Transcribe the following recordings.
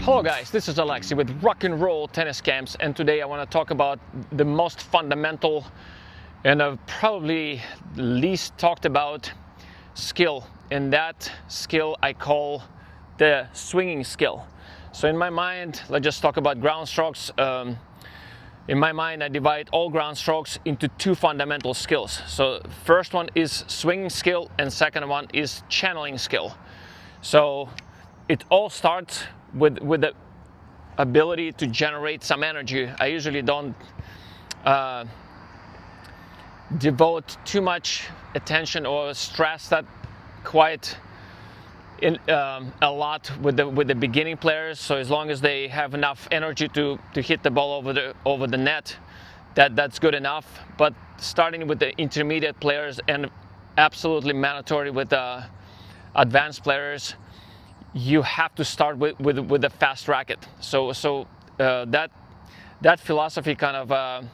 Hello guys, this is Alexi with Rock and Roll Tennis Camps, and today I want to talk about the most fundamental and probably least talked about skill, and that skill I call the swinging skill. So in my mind, let's just talk about ground strokes. In my mind, I divide all ground strokes into two fundamental skills. So first one is swinging skill and second one is channeling skill. So it all starts with the ability to generate some energy. I usually don't devote too much attention or stress that quite a lot with the beginning players. So as long as they have enough energy to hit the ball over the net, that's good enough. But starting with the intermediate players and absolutely mandatory with the advanced players, you have to start with a fast racket. So that philosophy kind of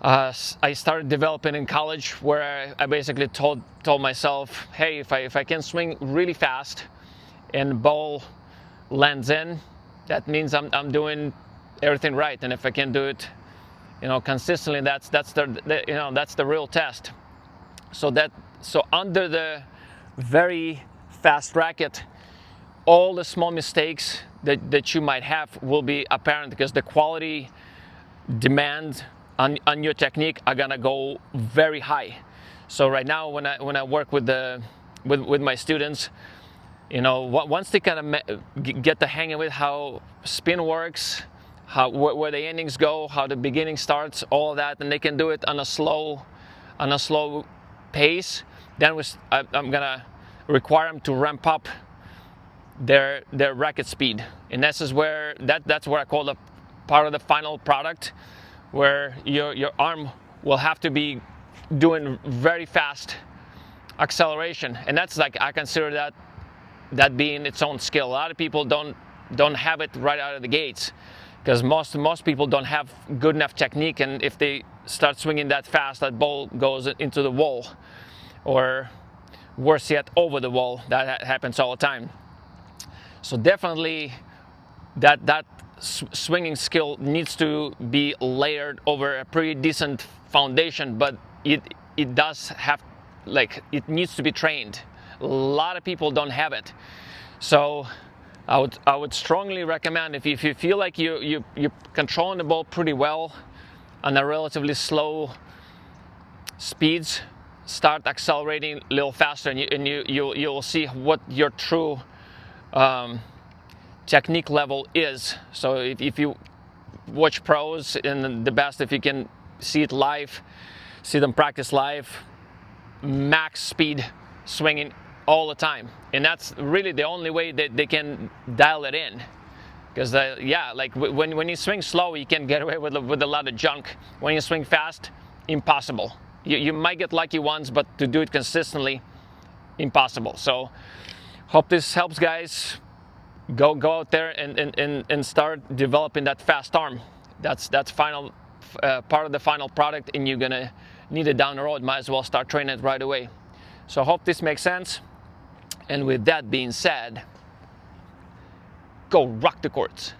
I started developing in college, where I basically told myself, hey, if I can swing really fast and ball lands in, that means I'm doing everything right. And if I can do it, consistently, that's the real test. So under the very fast racket, all the small mistakes that you might have will be apparent, because the quality demand on your technique are gonna go very high. So right now, when I work with my students, once they kind of get the hang of it, how spin works, where the endings go, how the beginning starts, all of that, and they can do it on a slow pace, then I'm gonna require them to ramp up their racket speed. And this is where that's what I call the part of the final product, where your arm will have to be doing very fast acceleration. And that's like, I consider that being its own skill. A lot of people don't have it right out of the gates, because most people don't have good enough technique, and if they start swinging that fast, that ball goes into the wall, or worse yet, over the wall. That happens all the time. So definitely that swinging skill needs to be layered over a pretty decent foundation, but it does have, it needs to be trained. A lot of people don't have it. So I would strongly recommend, if you feel like you're controlling the ball pretty well on a relatively slow speeds, start accelerating a little faster, and you'll see what your true technique level is. So if you watch pros, and the best if you can see it live, see them practice live, max speed swinging all the time, and that's really the only way that they can dial it in. Because when you swing slow, you can get away with a lot of junk. When you swing fast, impossible. You might get lucky once, but to do it consistently, impossible. So hope this helps, guys. Go out there and start developing that fast arm. That's final part of the final product, and you're gonna need it down the road. Might as well start training it right away. So I hope this makes sense. And with that being said, go rock the courts.